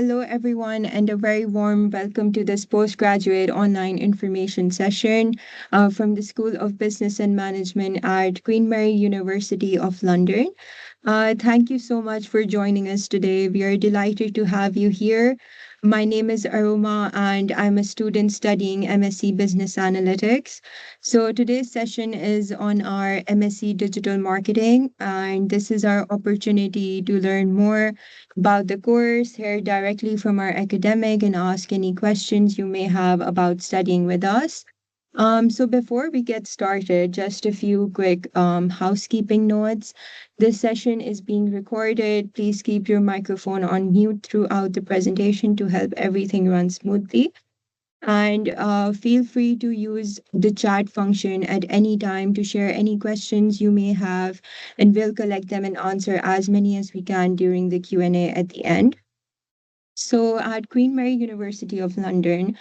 hello everyone, and a very warm welcome to this postgraduate online information session from the School of Business and Management at Queen Mary University of London. Thank you so much for joining us today. We are delighted to have you here. My name is Aroma, and I'm a student studying MSc Business Analytics. So, today's session is on our MSc Digital Marketing, and this is our opportunity to learn more about the course, hear directly from our academic, and ask any questions you may have about studying with us. So before we get started, just a few quick housekeeping notes. This session is being recorded. Please keep your microphone on mute throughout the presentation to help everything run smoothly. And feel free to use the chat function at any time to share any questions you may have, and we'll collect them and answer as many as we can during the Q&A at the end. So, at Queen Mary University of London,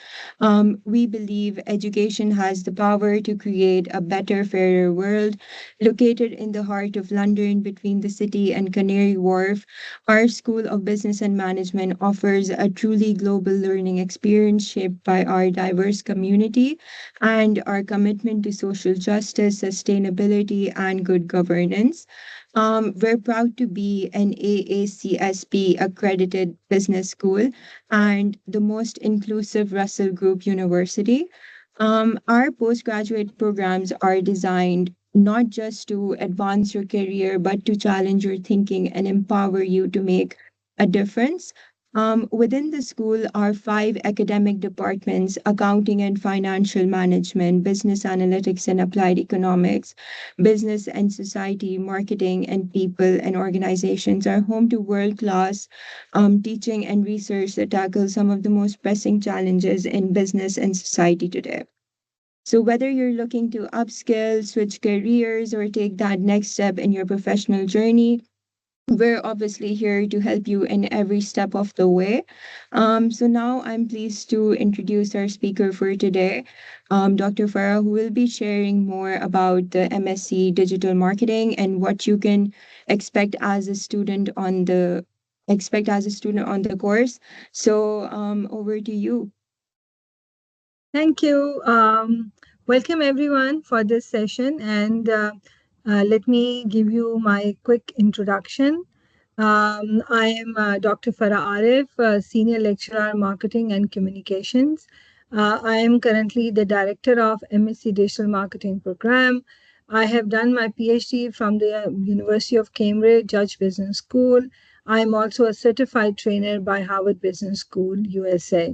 we believe education has the power to create a better, fairer world. Located in the heart of London, between the city and Canary Wharf, our School of Business and Management offers a truly global learning experience shaped by our diverse community and our commitment to social justice, sustainability, and good governance. We're proud to be an AACSP accredited business school and the most inclusive Russell Group university. Our postgraduate programs are designed not just to advance your career, but to challenge your thinking and empower you to make a difference. Within the school are five academic departments: accounting and financial management, business analytics and applied economics, business and society, marketing, and people and organizations are home to world class teaching and research that tackle some of the most pressing challenges in business and society today. So, whether you're looking to upskill, switch careers, or take that next step in your professional journey, we're obviously here to help you in every step of the way. So now I'm pleased to introduce our speaker for today, Dr. Farrah, who will be sharing more about the MSc Digital Marketing and what you can expect as a student on the course. So over to you. Thank you. Welcome everyone for this session, and let me give you my quick introduction. I am Dr. Farrah Arif, Senior Lecturer, Marketing and Communications. I am currently the Director of MSc Digital Marketing Program. I have done my PhD from the University of Cambridge Judge Business School. I am also a certified trainer by Harvard Business School, USA.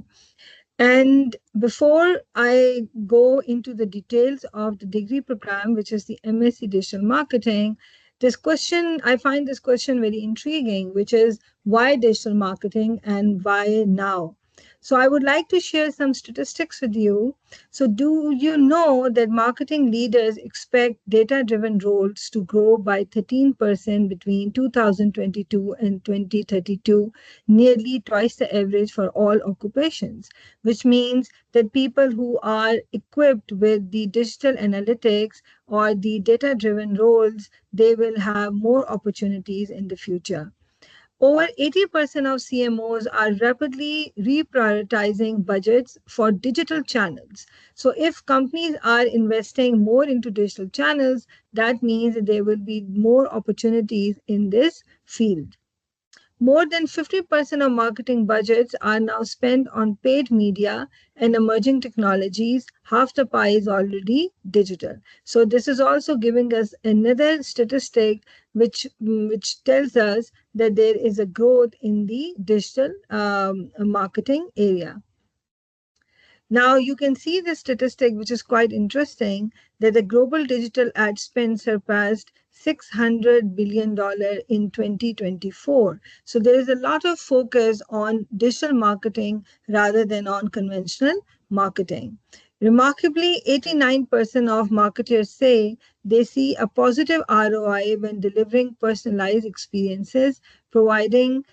And before I go into the details of the degree program, which is the MSc Digital Marketing, I find this question very intriguing, which is why digital marketing and why now? So I would like to share some statistics with you. So do you know that marketing leaders expect data-driven roles to grow by 13% between 2022 and 2032, nearly twice the average for all occupations, which means that people who are equipped with the digital analytics or the data-driven roles, they will have more opportunities in the future. Over 80% of CMOs are rapidly reprioritizing budgets for digital channels. So, if companies are investing more into digital channels, that means there will be more opportunities in this field. More than 50% of marketing budgets are now spent on paid media and emerging technologies. Half the pie is already digital. So this is also giving us another statistic which tells us that there is a growth in the digital marketing area. Now you can see the statistic, which is quite interesting, that the global digital ad spend surpassed $600 billion in 2024. So there is a lot of focus on digital marketing rather than on conventional marketing. Remarkably, 89% of marketers say they see a positive ROI when delivering personalized experiences, providing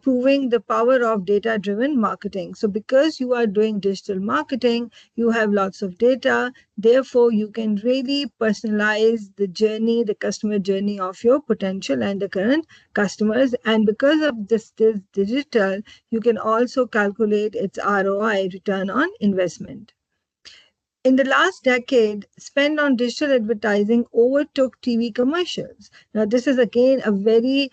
proving the power of data-driven marketing. So because you are doing digital marketing, you have lots of data. Therefore, you can really personalize the journey, the customer journey of your potential and the current customers. And because of this digital, you can also calculate its ROI, return on investment. In the last decade, spend on digital advertising overtook TV commercials. Now, this is again a very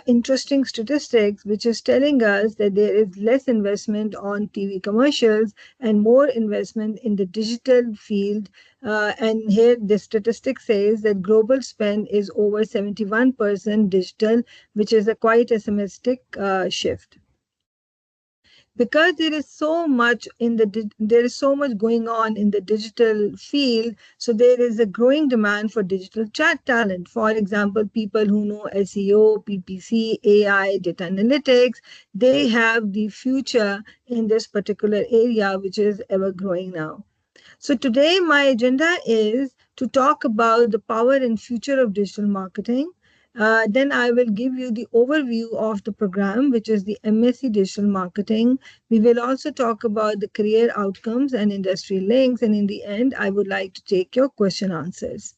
interesting statistics, which is telling us that there is less investment on TV commercials and more investment in the digital field. And here the statistic says that global spend is over 71% digital, which is a quite a seismic shift. Because there is so much going on in the digital field, so there is a growing demand for digital chat talent. For example, people who know SEO, PPC, AI, data analytics, they have the future in this particular area, which is ever growing now. So today my agenda is to talk about the power and future of digital marketing. Then I will give you the overview of the program, which is the MSc Digital Marketing. We will also talk about the career outcomes and industry links. And in the end, I would like to take your question answers.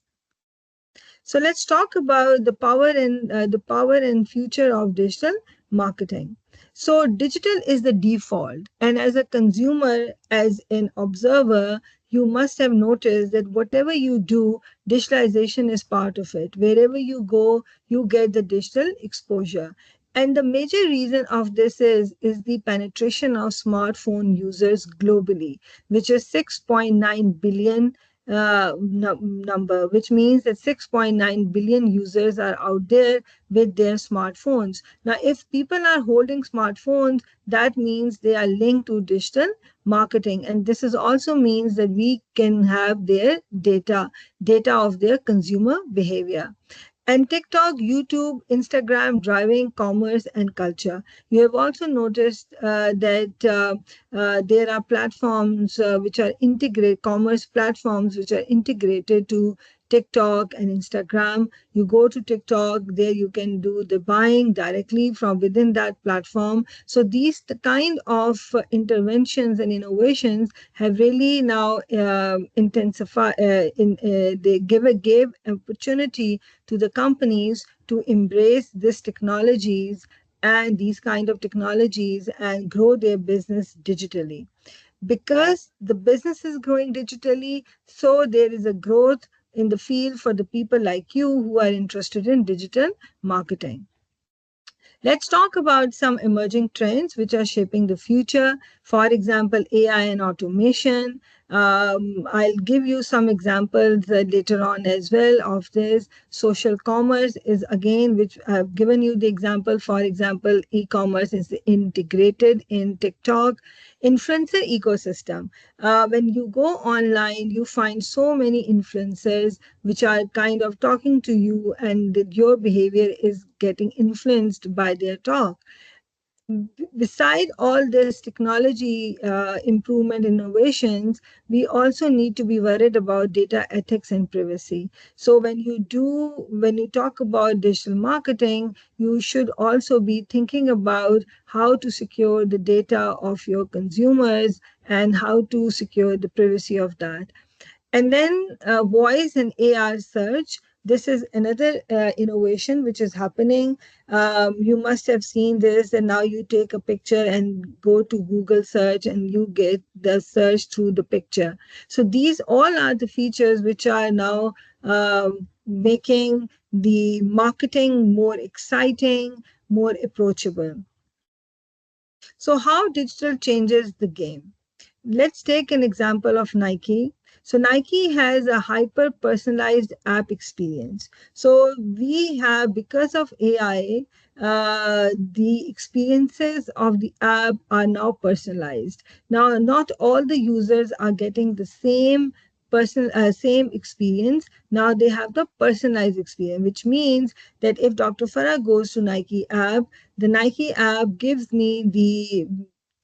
So let's talk about the power and future of digital marketing. So digital is the default, and as a consumer, as an observer, you must have noticed that whatever you do, digitalization is part of it. Wherever you go, you get the digital exposure. And the major reason of this is the penetration of smartphone users globally, which is 6.9 billion number, which means that 6.9 billion users are out there with their smartphones. Now, if people are holding smartphones, that means they are linked to digital marketing. And this is also means that we can have their data of their consumer behavior. And TikTok, YouTube, Instagram driving commerce and culture. You have also noticed that there are platforms which are integrated, commerce platforms which are integrated to TikTok and Instagram. You go to TikTok, there you can do the buying directly from within that platform. So these the kind of interventions and innovations have really now intensified. They gave opportunity to the companies to embrace these technologies and these kind of technologies and grow their business digitally. Because the business is growing digitally, so there is a growth in the field for the people like you who are interested in digital marketing. Let's talk about some emerging trends which are shaping the future. For example, AI and automation. I'll give you some examples later on as well of this. Social commerce is again, which I've given you the example. For example, e-commerce is integrated in TikTok. Influencer ecosystem. When you go online, you find so many influencers which are kind of talking to you, and that your behavior is getting influenced by their talk. Beside all this technology improvement innovations, we also need to be worried about data ethics and privacy. So when you talk about digital marketing, you should also be thinking about how to secure the data of your consumers and how to secure the privacy of that. And then voice and AR search. This is another innovation which is happening. You must have seen this, and now you take a picture and go to Google search and you get the search through the picture. So these all are the features which are now making the marketing more exciting, more approachable. So how digital changes the game? Let's take an example of Nike. So Nike has a hyper personalized app experience. So we have, because of AI, the experiences of the app are now personalized. Now, not all the users are getting the same experience. Now they have the personalized experience, which means that if Dr. Farah goes to Nike app, the Nike app gives me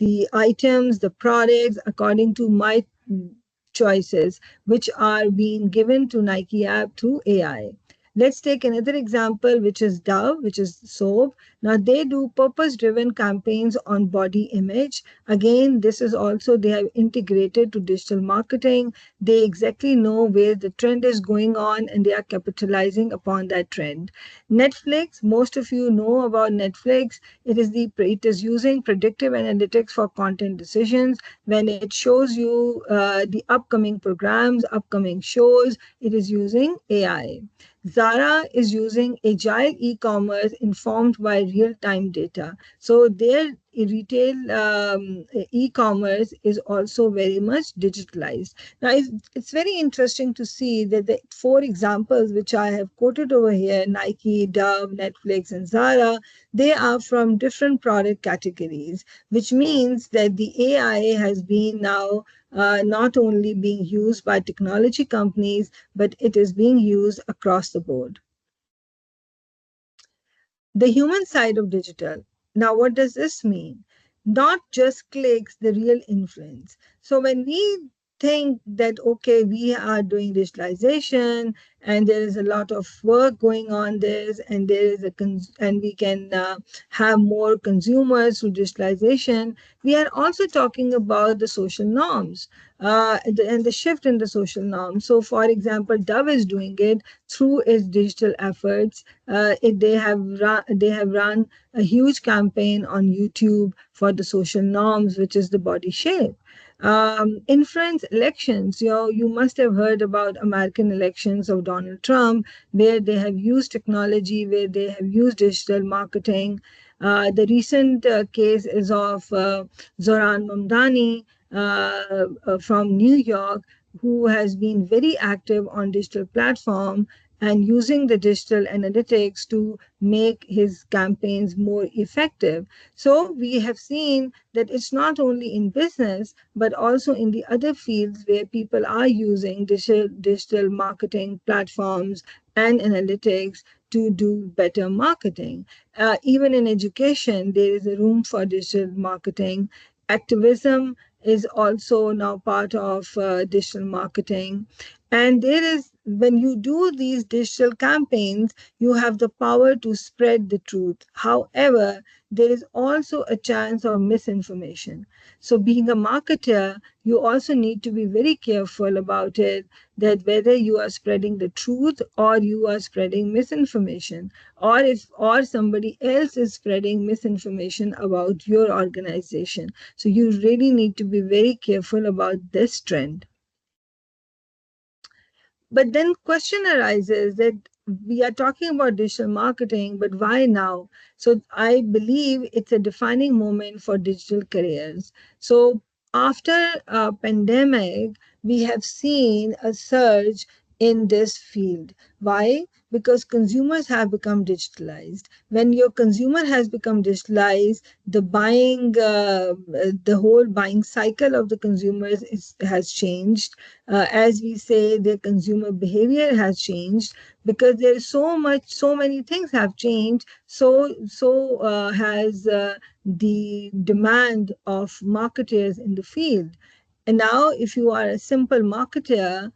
the items, the products according to my choices, which are being given to Nike app through AI. Let's take another example, which is Dove, which is soap. Now, they do purpose driven campaigns on body image. Again, this is also they have integrated to digital marketing. They exactly know where the trend is going on and they are capitalizing upon that trend. Netflix, most of you know about Netflix. It is using predictive analytics for content decisions. When it shows you the upcoming programs, upcoming shows, it is using AI. Zara is using agile e-commerce informed by real-time data. So their retail e-commerce is also very much digitalized. Now, it's very interesting to see that the four examples which I have quoted over here, Nike, Dove, Netflix, and Zara, they are from different product categories, which means that the AI has been now not only being used by technology companies, but it is being used across the board. The human side of digital. Now, what does this mean? Not just clicks, the real influence. So, when we think that, okay, we are doing digitalization and there is a lot of work going on this and there is and we can have more consumers through digitalization, we are also talking about the social norms and the shift in the social norms. So, for example, Dove is doing it through its digital efforts. They have run a huge campaign on YouTube for the social norms, which is the body shape. Influence elections. You must have heard about American elections of Donald Trump, where they have used technology, where they have used digital marketing. The recent case is of Zoran Mamdani from New York, who has been very active on digital platform and using the digital analytics to make his campaigns more effective. So we have seen that it's not only in business, but also in the other fields where people are using digital marketing platforms and analytics to do better marketing. Even in education, there is a room for digital marketing. Activism is also now part of digital marketing. And there is, when you do these digital campaigns, you have the power to spread the truth. However, there is also a chance of misinformation. So, being a marketer, you also need to be very careful about it, that whether you are spreading the truth or you are spreading misinformation, or somebody else is spreading misinformation about your organization. So, you really need to be very careful about this trend. But then question arises that we are talking about digital marketing, but why now? So I believe it's a defining moment for digital careers. So after a pandemic, we have seen a surge in this field. Why? Because consumers have become digitalized. When your consumer has become digitalized, the whole buying cycle of the consumers has changed. As we say, their consumer behavior has changed because there is so many things have changed. So has the demand of marketers in the field. And now, if you are a simple marketer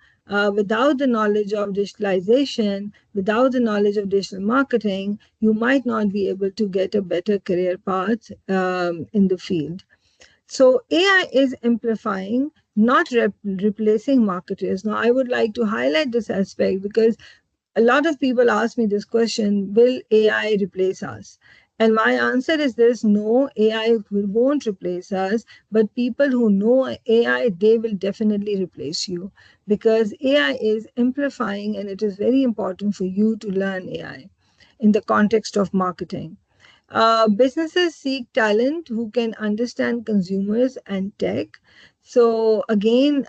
without the knowledge of digitalization, without the knowledge of digital marketing, you might not be able to get a better career path in the field. So AI is amplifying, not replacing marketers. Now, I would like to highlight this aspect because a lot of people ask me this question: will AI replace us? And my answer is this: no, AI won't replace us, but people who know AI, they will definitely replace you because AI is amplifying and it is very important for you to learn AI in the context of marketing. Businesses seek talent who can understand consumers and tech. So again,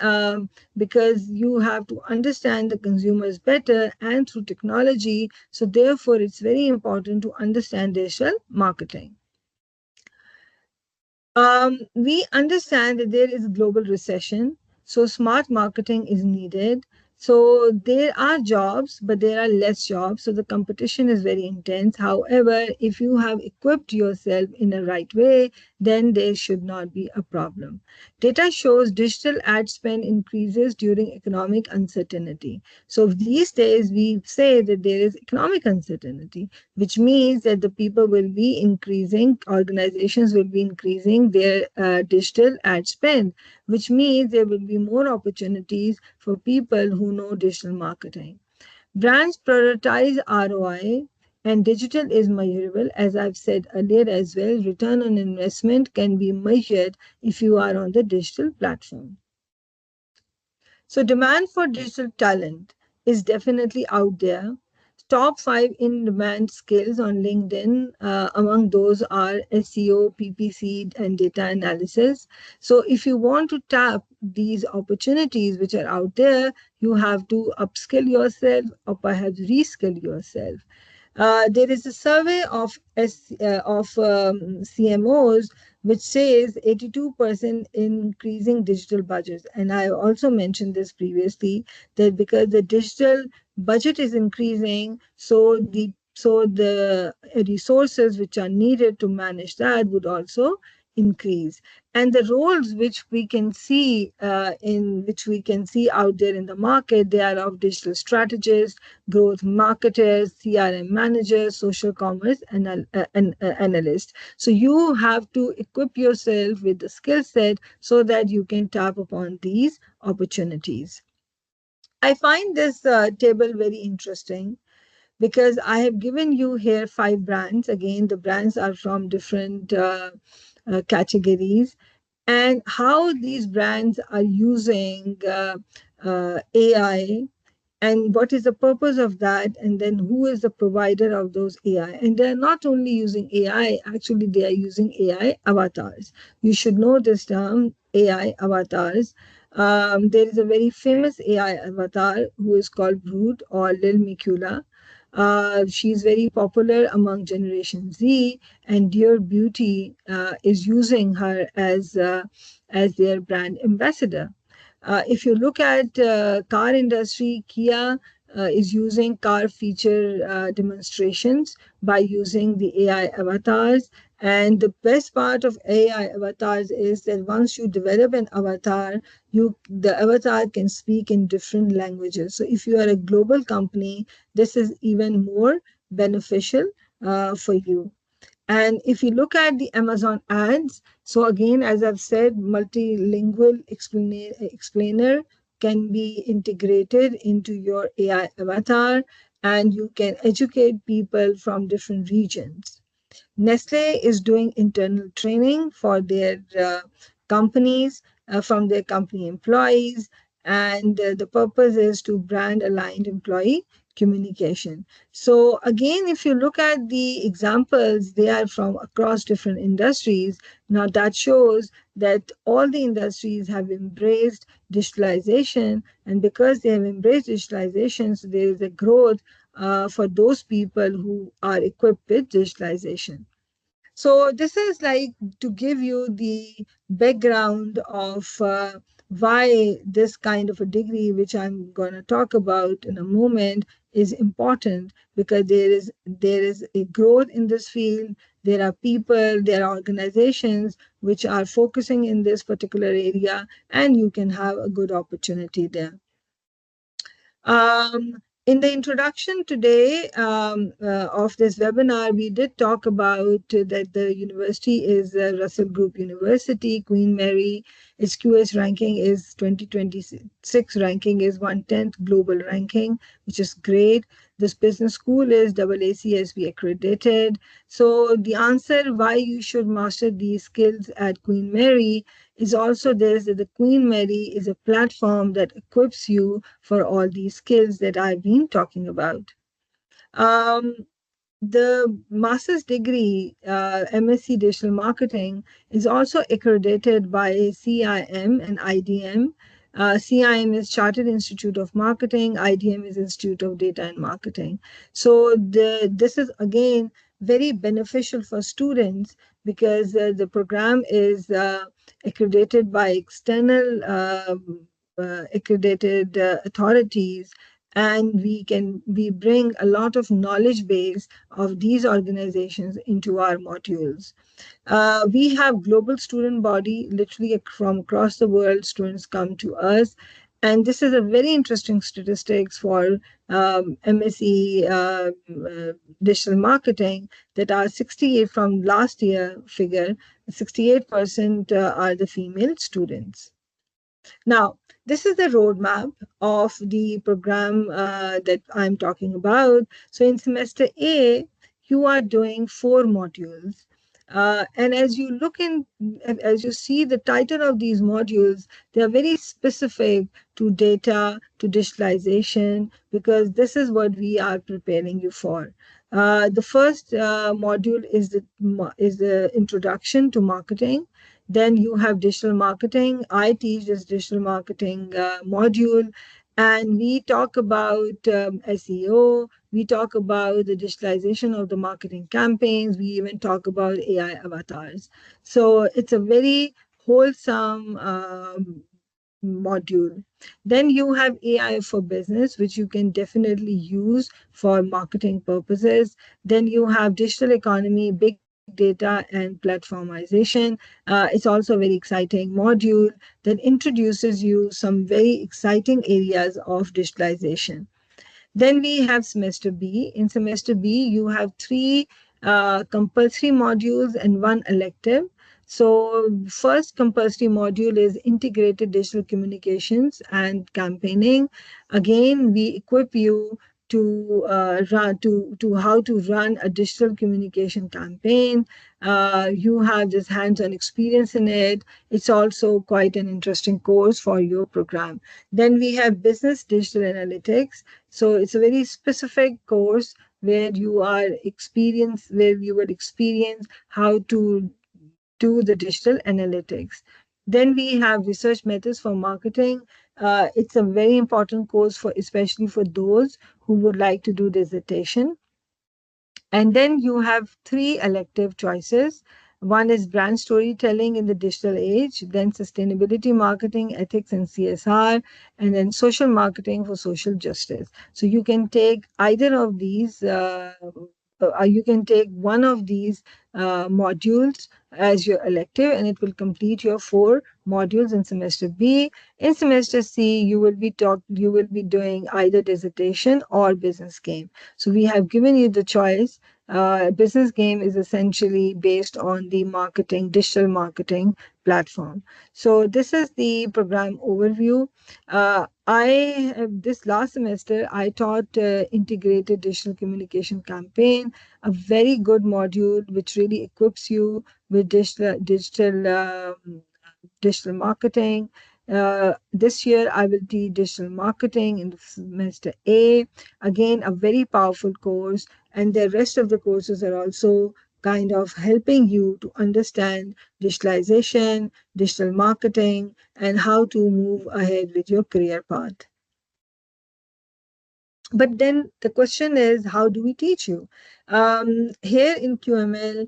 because you have to understand the consumers better and through technology, so therefore it's very important to understand digital marketing. We understand that there is global recession, so smart marketing is needed. So there are jobs, but there are less jobs. So the competition is very intense. However, if you have equipped yourself in the right way, then there should not be a problem. Data shows digital ad spend increases during economic uncertainty. So these days we say that there is economic uncertainty, which means that the people will be increasing, organizations will be increasing their digital ad spend, which means there will be more opportunities for people who know digital marketing. Brands prioritize ROI, and digital is measurable. As I've said earlier as well, return on investment can be measured if you are on the digital platform. So, demand for digital talent is definitely out there. Top five in demand skills on LinkedIn, among those are SEO, PPC, and data analysis. So, if you want to tap these opportunities which are out there, you have to upskill yourself or perhaps reskill yourself. There is a survey of CMOs which says 82% increasing digital budgets. And I also mentioned this previously that because the digital budget is increasing, so the resources which are needed to manage that would also increase. And the roles which we can see out there in the market, they are of digital strategists, growth marketers, CRM managers, social commerce analysts. So you have to equip yourself with the skill set so that you can tap upon these opportunities. I find this table very interesting because I have given you here five brands. Again, the brands are from different categories, and how these brands are using AI, and what is the purpose of that, and then who is the provider of those AI. And they're not only using AI, actually they are using AI avatars. You should know this term, AI avatars. There is a very famous AI avatar who is called Brood or Lil Mikula. She's very popular among Generation Z, and Dear Beauty is using her as their brand ambassador. If you look at car industry, Kia is using car feature demonstrations by using the AI avatars. And the best part of AI avatars is that once you develop an avatar, the avatar can speak in different languages. So if you are a global company, this is even more beneficial for you. And if you look at the Amazon ads, so again, as I've said, multilingual explainer can be integrated into your AI avatar, and you can educate people from different regions. Nestle is doing internal training for their companies, from their company employees, and the purpose is to brand aligned employee communication. So, again, if you look at the examples, they are from across different industries. Now, that shows that all the industries have embraced digitalization, and because they have embraced digitalization, so there is a growth for those people who are equipped with digitalization. So this is like to give you the background of why this kind of a degree, which I'm going to talk about in a moment, is important, because there is a growth in this field. There are people, there are organizations which are focusing in this particular area, and you can have a good opportunity there. In the introduction today of this webinar, we did talk about that the university is Russell Group University, Queen Mary. Its QS ranking is 2026 ranking is 110th global ranking, which is great. This business school is AACSB accredited. So the answer why you should master these skills at Queen Mary is also this, that the Queen Mary is a platform that equips you for all these skills that I've been talking about. Um, the master's degree, MSc Digital Marketing, is also accredited by CIM and IDM. CIM is Chartered Institute of Marketing, IDM is Institute of Data and Marketing. So this is again very beneficial for students, because the program is accredited by external accredited authorities, and we bring a lot of knowledge base of these organizations into our modules. We have global student body, literally from across the world, students come to us. And this is a very interesting statistics for MSc Digital Marketing, that are 68 from last year figure, 68% are the female students. Now, this is the roadmap of the program that I'm talking about. So, in semester A, you are doing 4 modules. And as you look in, as you see the title of these modules, they are very specific to data, to digitalization, because this is what we are preparing you for. The first module is the introduction to marketing. Then you have digital marketing. I teach this digital marketing module, and we talk about SEO. We talk about the digitalization of the marketing campaigns. We even talk about AI avatars. So it's a very wholesome module. Then you have AI for business, which you can definitely use for marketing purposes. Then you have digital economy, big data, and platformization. It's also a very exciting module that introduces you some very exciting areas of digitalization. Then we have semester B. In semester B, you have 3 compulsory modules and 1 elective. So, first compulsory module is integrated digital communications and campaigning. Again, we equip you to how to run a digital communication campaign. You have this hands-on experience in it. It's also quite an interesting course for your program. Then we have business digital analytics. So it's a very specific course where you will experience how to do the digital analytics. Then we have research methods for marketing. It's a very important course for especially for those who would like to do dissertation. And then you have 3 elective choices. One is brand storytelling in the digital age, then sustainability marketing, ethics, and CSR, and then social marketing for social justice. So you can take either of these. You can take one of these modules as your elective, and it will complete your 4 modules in semester B. In semester C, you will be doing either dissertation or business game. So we have given you the choice. Business game is essentially based on the digital marketing platform. So this is the program overview. This last semester I taught integrated digital communication campaign, a very good module which really equips you with digital marketing. This year, I will teach digital marketing in the semester A. Again, a very powerful course, and the rest of the courses are also kind of helping you to understand digitalization, digital marketing, and how to move ahead with your career path. But then the question is, how do we teach you? Here in QML,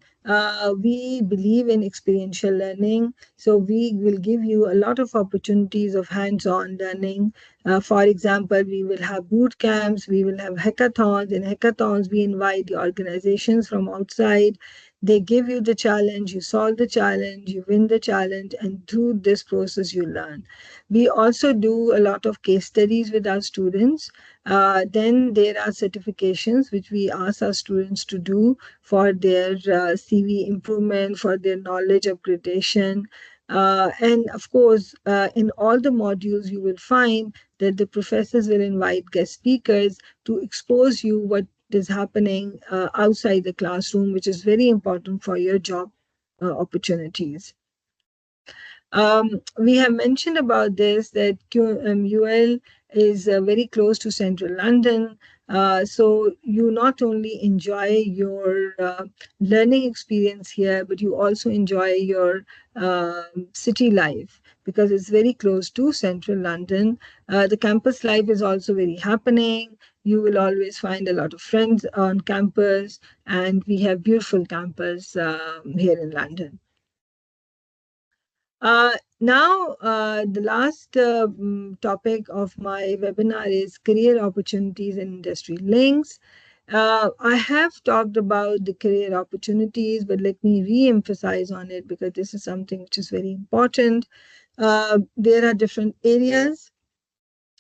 we believe in experiential learning. So we will give you a lot of opportunities of hands-on learning. For example, we will have boot camps, we will have hackathons. In hackathons, we invite the organizations from outside. They give you the challenge, you solve the challenge, you win the challenge, and through this process, you learn. We also do a lot of case studies with our students. Then there are certifications which we ask our students to do for their CV improvement, for their knowledge upgradation. And of course, in all the modules, you will find that the professors will invite guest speakers to expose you what is happening outside the classroom, which is very important for your job opportunities. We have mentioned about this that UL is very close to central London. So you not only enjoy your learning experience here, but you also enjoy your city life because it's very close to central London. The campus life is also very happening. You will always find a lot of friends on campus, and we have beautiful campus here in London. The last topic of my webinar is career opportunities and industry links. I have talked about the career opportunities, but let me re-emphasize on it because this is something which is very important. There are different areas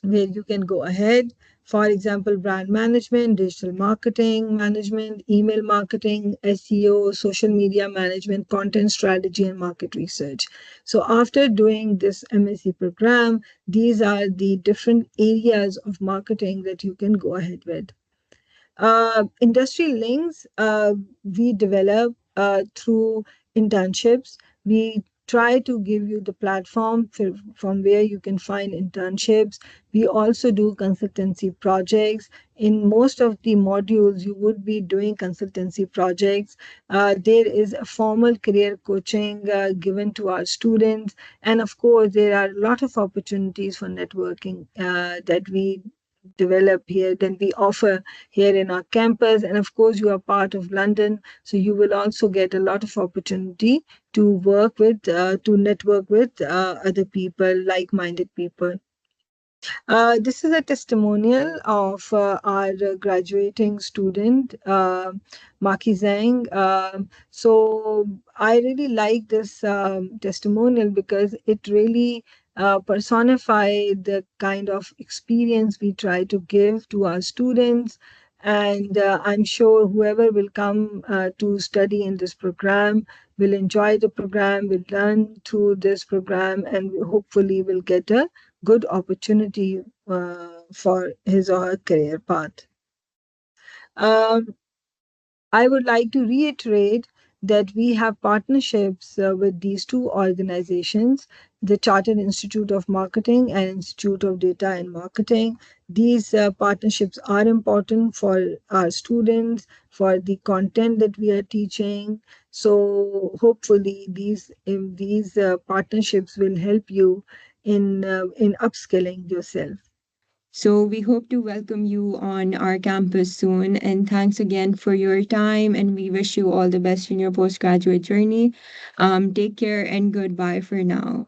where you can go ahead. For example, brand management, digital marketing management, email marketing, SEO, social media management, content strategy, and market research. So, after doing this MSc program, these are the different areas of marketing that you can go ahead with. Industry links we develop through internships. We try to give you the platform from where you can find internships. We also do consultancy projects. In most of the modules, you would be doing consultancy projects. There is a formal career coaching given to our students. And of course, there are a lot of opportunities for networking that we develop here, then we offer here in our campus. And of course, you are part of London, so you will also get a lot of opportunity to work with, to network with other people, like minded people. This is a testimonial of our graduating student, Maki Zhang. So I really like this testimonial because it really personify the kind of experience we try to give to our students. And I'm sure whoever will come to study in this program will enjoy the program, will learn through this program, and hopefully will get a good opportunity for his or her career path. Um, I would like to reiterate that we have partnerships with these two organizations, the Chartered Institute of Marketing and Institute of Data and Marketing. These partnerships are important for our students, for the content that we are teaching. So hopefully these partnerships will help you in upskilling yourself. So we hope to welcome you on our campus soon. And thanks again for your time. And we wish you all the best in your postgraduate journey. Take care and goodbye for now.